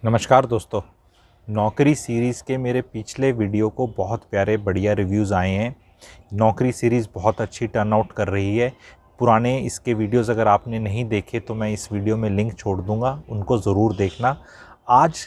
नमस्कार दोस्तों। नौकरी सीरीज़ के मेरे पिछले वीडियो को बहुत प्यारे बढ़िया रिव्यूज़ आए हैं। नौकरी सीरीज़ बहुत अच्छी टर्न आउट कर रही है। पुराने इसके वीडियोज़ अगर आपने नहीं देखे तो मैं इस वीडियो में लिंक छोड़ दूंगा, उनको ज़रूर देखना। आज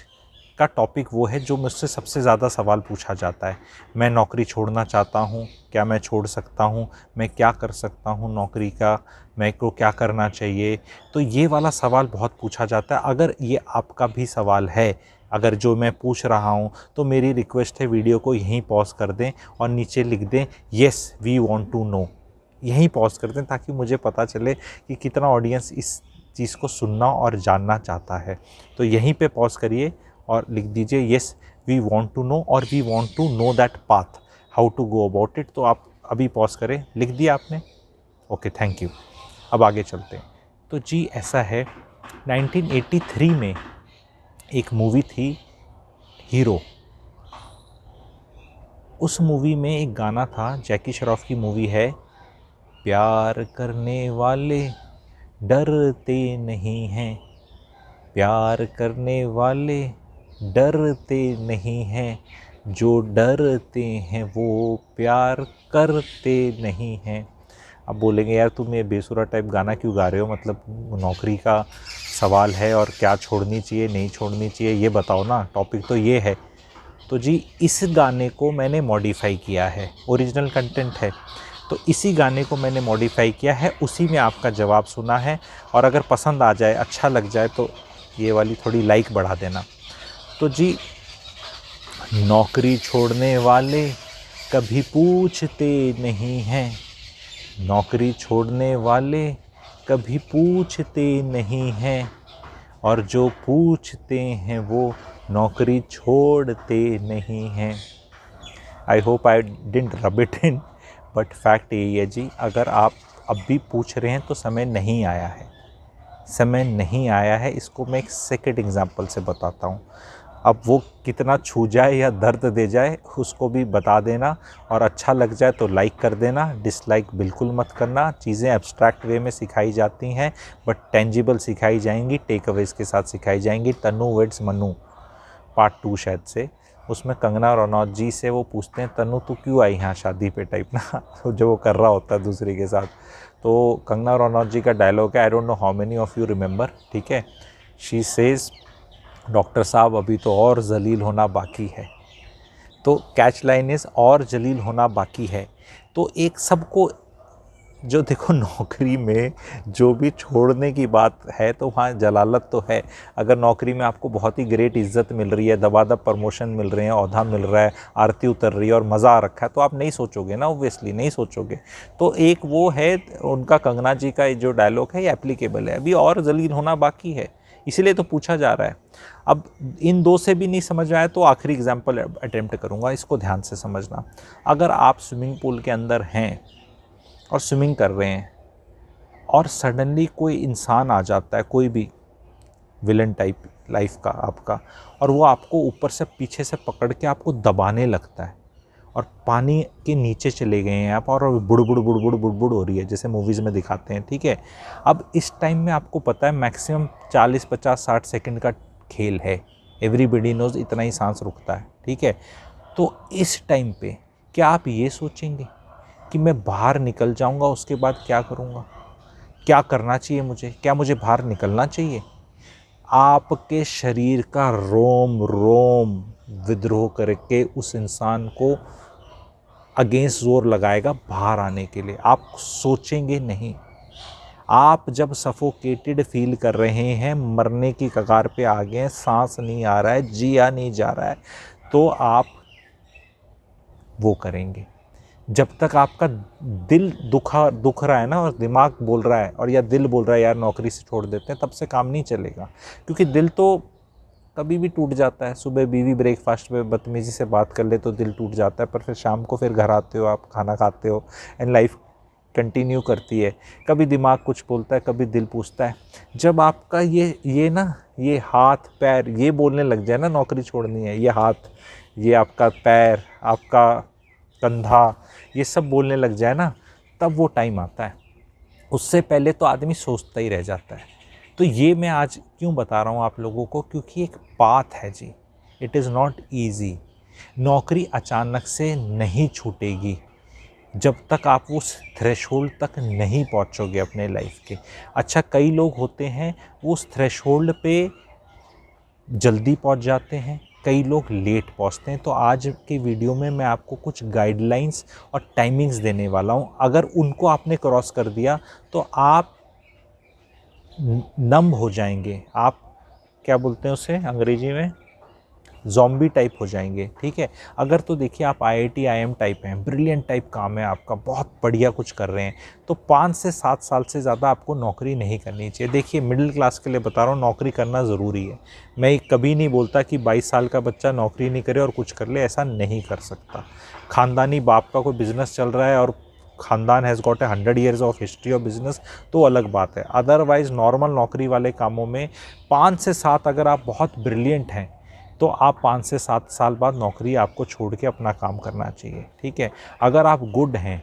का टॉपिक वो है जो मुझसे सबसे ज़्यादा सवाल पूछा जाता है। मैं नौकरी छोड़ना चाहता हूँ, क्या मैं छोड़ सकता हूँ? मैं क्या कर सकता हूँ नौकरी का? मेरे को क्या करना चाहिए? तो ये वाला सवाल बहुत पूछा जाता है। अगर ये आपका भी सवाल है, अगर जो मैं पूछ रहा हूँ, तो मेरी रिक्वेस्ट है वीडियो को यहीं पॉज़ कर दें और नीचे लिख दें yes we want to know. यहीं पॉज़ कर दें ताकि मुझे पता चले कि कितना ऑडियंस इस चीज़ को सुनना और जानना चाहता है। तो यहीं पे पॉज़ करिए और लिख दीजिए yes we want to know और we want to know that path how to go about it. तो आप अभी पॉज़ करें। लिख दिया आपने? Okay, thank you. अब आगे चलते हैं। तो जी ऐसा है, 1983 में एक मूवी थी हीरो। उस मूवी में एक गाना था, जैकी श्रॉफ की मूवी है, प्यार करने वाले डरते नहीं हैं, प्यार करने वाले डरते नहीं हैं, जो डरते हैं वो प्यार करते नहीं हैं। अब बोलेंगे यार तुम ये बेसुरा टाइप गाना क्यों गा रहे हो, मतलब नौकरी का सवाल है और क्या छोड़नी चाहिए नहीं छोड़नी चाहिए ये बताओ ना, टॉपिक तो ये है। तो जी इस गाने को मैंने मॉडिफाई किया है, ओरिजिनल कंटेंट है तो इसी गाने को मैंने मॉडिफाई किया है, उसी में आपका जवाब सुना है। और अगर पसंद आ जाए, अच्छा लग जाए तो ये वाली थोड़ी लाइक बढ़ा देना। तो जी, नौकरी छोड़ने वाले कभी पूछते नहीं हैं, नौकरी छोड़ने वाले कभी पूछते नहीं हैं, और जो पूछते हैं वो नौकरी छोड़ते नहीं हैं। I hope I didn't rub it in, but fact यही है जी, अगर आप अब भी पूछ रहे हैं तो समय नहीं आया है, समय नहीं आया है। इसको मैं एक सेकंड एग्जांपल से बताता हूँ। अब वो कितना छू जाए या दर्द दे जाए उसको भी बता देना, और अच्छा लग जाए तो लाइक कर देना, डिसलाइक बिल्कुल मत करना। चीज़ें एब्स्ट्रैक्ट वे में सिखाई जाती हैं बट टेंजिबल सिखाई जाएंगी, टेक अवेज के साथ सिखाई जाएंगी। तनु वेड्स मनु पार्ट 2 शायद से, उसमें कंगना रनौत जी से वो पूछते हैं तनु तू क्यों आई यहाँ शादी पे टाइप ना तो जो वो कर रहा होता है दूसरी के साथ, तो कंगना रनौत जी का डायलॉग है, I don't know how many of you remember, ठीक है। शी सेज डॉक्टर साहब अभी तो और जलील होना बाकी है। तो कैच लाइन इज़ और जलील होना बाकी है। तो एक सबको, जो देखो नौकरी में जो भी छोड़ने की बात है तो वहाँ जलालत तो है। अगर नौकरी में आपको बहुत ही ग्रेट इज़्ज़त मिल रही है, दबादब प्रमोशन मिल रहे हैं, ओहदा मिल रहा है, आरती उतर रही है और मज़ा आ रखा है, तो आप नहीं सोचोगे ना, ऑब्वियसली नहीं सोचोगे। तो एक वो है उनका, कंगना जी का जो डायलॉग है ये एप्लीकेबल है, अभी और जलील होना बाकी है, इसीलिए तो पूछा जा रहा है। अब इन दो से भी नहीं समझ में आया तो आखिरी एग्जाम्पल अटेम्प्ट करूँगा, इसको ध्यान से समझना। अगर आप स्विमिंग पूल के अंदर हैं और स्विमिंग कर रहे हैं और सडनली कोई इंसान आ जाता है, कोई भी विलन टाइप लाइफ का आपका, और वो आपको ऊपर से पीछे से पकड़ के आपको दबाने लगता है और पानी के नीचे चले गए हैं आप, और बुड़बुड़ बुड़बुड़ बुड़बुड़ हो रही है जैसे मूवीज़ में दिखाते हैं, ठीक है। अब इस टाइम में आपको पता है मैक्सिमम 40-50-60 सेकंड का खेल है, एवरीबडी नोज इतना ही सांस रुकता है, ठीक है। तो इस टाइम पे क्या आप ये सोचेंगे कि मैं बाहर निकल जाऊंगा, उसके बाद क्या करूंगा, क्या करना चाहिए मुझे, क्या मुझे बाहर निकलना चाहिए? आपके शरीर का रोम रोम विद्रोह करके उस इंसान को अगेंस्ट जोर लगाएगा बाहर आने के लिए। आप सोचेंगे नहीं। आप जब सफोकेटेड फील कर रहे हैं, मरने की कगार पे आ गए हैं, सांस नहीं आ रहा है, जिया नहीं जा रहा है, तो आप वो करेंगे। जब तक आपका दिल दुख रहा है ना, और दिमाग बोल रहा है और या दिल बोल रहा है यार नौकरी से छोड़ देते हैं, तब से काम नहीं चलेगा। क्योंकि दिल तो कभी भी टूट जाता है। सुबह बीवी ब्रेकफास्ट पे बदतमीज़ी से बात कर ले तो दिल टूट जाता है, पर फिर शाम को फिर घर आते हो, आप खाना खाते हो एंड लाइफ कंटिन्यू करती है। कभी दिमाग कुछ बोलता है, कभी दिल पूछता है। जब आपका ये ना, ये हाथ पैर ये बोलने लग जाए ना नौकरी छोड़नी है, ये हाथ, ये आपका पैर, आपका कंधा, ये सब बोलने लग जाए ना, तब वो टाइम आता है। उससे पहले तो आदमी सोचता ही रह जाता है। तो ये मैं आज क्यों बता रहा हूँ आप लोगों को, क्योंकि एक पाथ है जी, इट इज़ नॉट ईजी। नौकरी अचानक से नहीं छूटेगी जब तक आप उस थ्रेशोल्ड तक नहीं पहुँचोगे अपने लाइफ के। अच्छा, कई लोग होते हैं वो उस थ्रेशोल्ड पे जल्दी पहुंच जाते हैं, कई लोग लेट पहुंचते हैं। तो आज के वीडियो में मैं आपको कुछ गाइडलाइंस और टाइमिंग्स देने वाला हूं। अगर उनको आपने क्रॉस कर दिया तो आप नंब हो जाएंगे, आप क्या बोलते हैं उसे अंग्रेजी में, ज़ॉम्बी टाइप हो जाएंगे, ठीक है। अगर तो देखिए आप आईआईटी आईएम टाइप हैं, ब्रिलियंट टाइप काम है आपका, बहुत बढ़िया कुछ कर रहे हैं, तो 5 से 7 साल से ज़्यादा आपको नौकरी नहीं करनी चाहिए। देखिए मिडिल क्लास के लिए बता रहा हूँ, नौकरी करना ज़रूरी है। मैं कभी नहीं बोलता कि 22 साल का बच्चा नौकरी नहीं करे और कुछ कर ले, ऐसा नहीं कर सकता। ख़ानदानी बाप का कोई बिज़नेस चल रहा है और खानदान has got 100 years of history of business, तो अलग बात है। अदरवाइज़ नॉर्मल नौकरी वाले कामों में 5 से 7, अगर आप बहुत ब्रिलियंट हैं तो आप 5 से 7 साल बाद नौकरी आपको छोड़ के अपना काम करना चाहिए, ठीक है। अगर आप गुड हैं,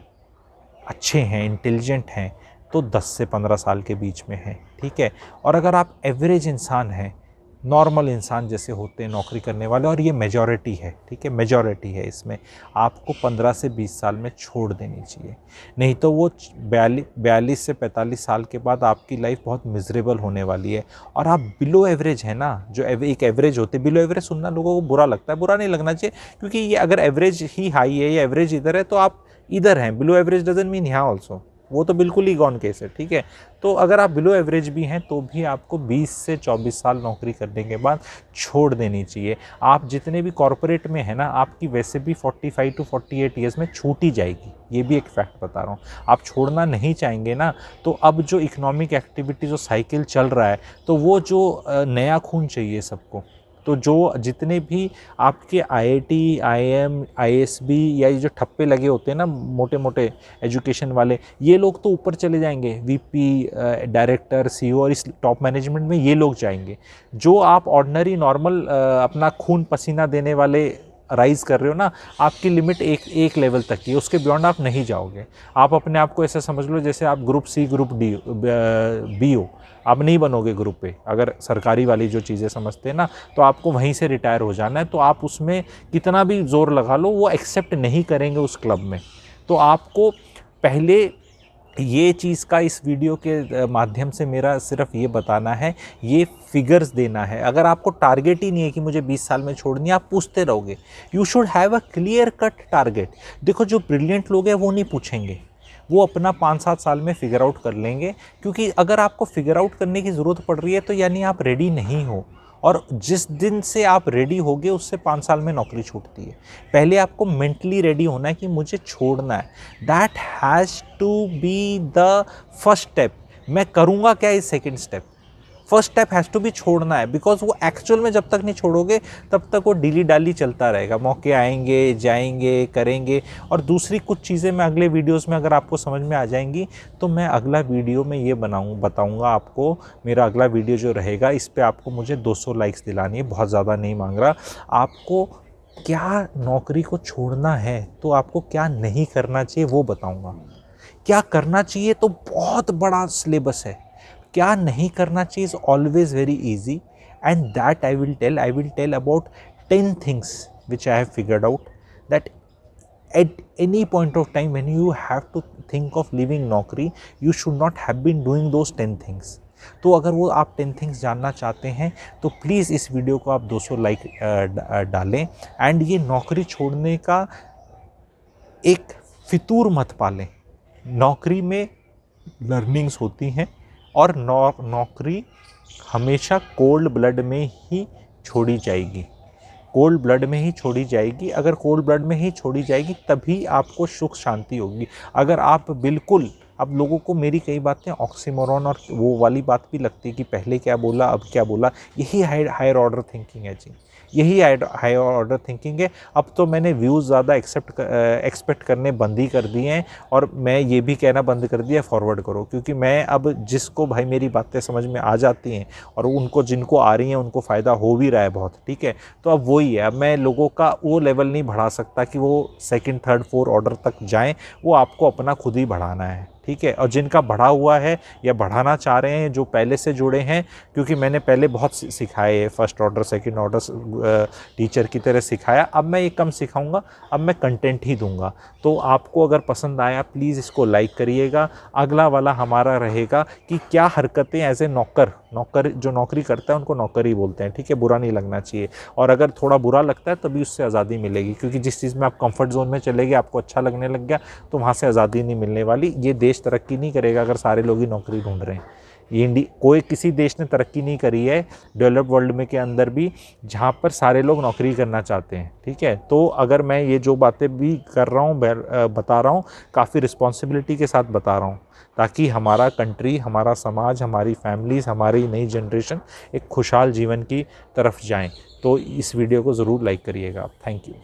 अच्छे हैं, इंटेलिजेंट हैं, तो 10 से 15 साल के बीच में हैं, ठीक है। और अगर आप एवरेज इंसान हैं, नॉर्मल इंसान जैसे होते हैं नौकरी करने वाले, और ये मेजॉरिटी है, ठीक है, मेजॉरिटी है इसमें, आपको 15 से 20 साल में छोड़ देनी चाहिए। नहीं तो वो 42 से 45 साल के बाद आपकी लाइफ बहुत मिजरेबल होने वाली है। और आप बिलो एवरेज है ना, जो एक एवरेज होते, बिलो एवरेज सुनना लोगों को बुरा लगता है, बुरा नहीं लगना चाहिए, क्योंकि ये अगर एवरेज ही हाई है या एवरेज इधर है तो आप इधर हैं। बिलो एवरेज डजंट मीन यहाँ ऑल्सो, वो तो बिल्कुल ही गॉन केस है, ठीक है। तो अगर आप बिलो एवरेज भी हैं तो भी आपको 20 से 24 साल नौकरी करने के बाद छोड़ देनी चाहिए। आप जितने भी कॉरपोरेट में हैं ना, आपकी वैसे भी 45 टू 48 ईयर्स में छूट ही जाएगी, ये भी एक फैक्ट बता रहा हूँ। आप छोड़ना नहीं चाहेंगे ना, तो अब जो इकोनॉमिक एक्टिविटी जो साइकिल चल रहा है, तो वो जो नया खून चाहिए सबको। तो जो जितने भी आपके आईआईटी, आईएम, आईएसबी या ये जो ठप्पे लगे होते हैं ना मोटे मोटे एजुकेशन वाले, ये लोग तो ऊपर चले जाएंगे, वीपी, डायरेक्टर, सीईओ, और इस टॉप मैनेजमेंट में ये लोग जाएंगे। जो आप ऑर्डिनरी नॉर्मल अपना खून पसीना देने वाले राइज़ कर रहे हो ना, आपकी लिमिट एक लेवल तक की है, उसके बियॉन्ड आप नहीं जाओगे। आप अपने आप को ऐसा समझ लो जैसे आप group C, group D, B हो, आप नहीं बनोगे ग्रुप पे। अगर सरकारी वाली जो चीज़ें समझते हैं ना, तो आपको वहीं से रिटायर हो जाना है, तो आप उसमें कितना भी जोर लगा लो वो एक्सेप्ट नहीं करेंगे उस क्लब में। तो आपको पहले ये चीज़ का इस वीडियो के माध्यम से मेरा सिर्फ ये बताना है, ये फिगर्स देना है। अगर आपको टारगेट ही नहीं है कि मुझे 20 साल में छोड़नी है, आप पूछते रहोगे। You should have a clear cut target. देखो जो ब्रिलियंट लोग हैं वो नहीं पूछेंगे, वो अपना 5-7 साल में फिगर आउट कर लेंगे। क्योंकि अगर आपको फिगर आउट करने की ज़रूरत पड़ रही है तो यानी आप रेडी नहीं हो, और जिस दिन से आप रेडी होगे उससे 5 साल में नौकरी छूटती है। पहले आपको मेंटली रेडी होना है कि मुझे छोड़ना है। That has to be the first step. मैं करूँगा क्या इस second step, first step has to be छोड़ना है। बिकॉज वो एक्चुअल में जब तक नहीं छोड़ोगे तब तक वो डिली डाली चलता रहेगा, मौके आएंगे, जाएंगे, करेंगे। और दूसरी कुछ चीज़ें मैं अगले वीडियोस में अगर आपको समझ में आ जाएंगी तो मैं अगला वीडियो में ये बताऊंगा आपको। मेरा अगला वीडियो जो रहेगा इस पर आपको मुझे 200 लाइक्स दिलानी है, बहुत ज़्यादा नहीं मांग रहा। आपको क्या नौकरी को छोड़ना है तो आपको क्या नहीं करना चाहिए वो बताऊँगा। क्या करना चाहिए तो बहुत बड़ा सिलेबस है, क्या नहीं करना चाहिए is always very easy, and that I will tell about 10 things which I have figured out, that at any point of time when you have to think of leaving नौकरी, you should not have been doing those 10 things। तो अगर वो आप 10 things जानना चाहते हैं तो please इस वीडियो को आप 200 लाइक डालें। एंड ये नौकरी छोड़ने का एक फितूर मत पालें। नौकरी में लर्निंग्स होती हैं, और नौकरी हमेशा कोल्ड ब्लड में ही छोड़ी जाएगी, कोल्ड ब्लड में ही छोड़ी जाएगी। अगर कोल्ड ब्लड में ही छोड़ी जाएगी तभी आपको सुख शांति होगी। अगर आप बिल्कुल, अब लोगों को मेरी कई बातें ऑक्सीमोरॉन और वो वाली बात भी लगती है कि पहले क्या बोला अब क्या बोला, यही हायर ऑर्डर थिंकिंग है जी, यही हायर ऑर्डर थिंकिंग है। अब तो मैंने व्यूज़ ज़्यादा एक्सपेक्ट करने बंद ही कर दिए हैं, और मैं ये भी कहना बंद कर दिया फॉरवर्ड करो, क्योंकि मैं अब जिसको भाई मेरी बातें समझ में आ जाती हैं और उनको जिनको आ रही हैं उनको फ़ायदा हो भी रहा है बहुत, ठीक है। तो अब वही है, अब मैं लोगों का वो लेवल नहीं बढ़ा सकता कि वो सेकंड, थर्ड, फोर्थ ऑर्डर तक जाएं, वो आपको अपना खुद ही बढ़ाना है, ठीक है। ठीक है। और जिनका बढ़ा हुआ है या बढ़ाना चाह रहे हैं, जो पहले से जुड़े हैं, क्योंकि मैंने पहले बहुत सिखाए है, first order second order teacher की तरह सिखाया, अब मैं ये कम सिखाऊंगा, अब मैं कंटेंट ही दूंगा। तो आपको अगर पसंद आया प्लीज़ इसको लाइक करिएगा। अगला वाला हमारा रहेगा कि क्या हरकतें एज ए नौकर जो नौकरी करता है उनको नौकर ही बोलते हैं, ठीक है, बुरा नहीं लगना चाहिए। और अगर थोड़ा बुरा लगता है तभी उससे आज़ादी मिलेगी, क्योंकि जिस चीज़ में आप कंफर्ट जोन में चले गए, आपको अच्छा लगने लग गया, तो वहाँ से आज़ादी नहीं मिलने वाली। ये देश तरक्की नहीं करेगा अगर सारे लोग ही नौकरी ढूंढ रहे हैं। ये कोई किसी देश ने तरक्की नहीं करी है डेवलप्ड वर्ल्ड में के अंदर भी जहाँ पर सारे लोग नौकरी करना चाहते हैं, ठीक है। तो अगर मैं ये जो बातें भी कर रहा हूँ, बता रहा हूँ, काफ़ी रिस्पॉन्सिबिलिटी के साथ बता रहा हूँ, ताकि हमारा कंट्री, हमारा समाज, हमारी फैमिलीज़, हमारी नई जनरेशन एक खुशहाल जीवन की तरफ जाएं। तो इस वीडियो को ज़रूर लाइक करिएगा। Thank you.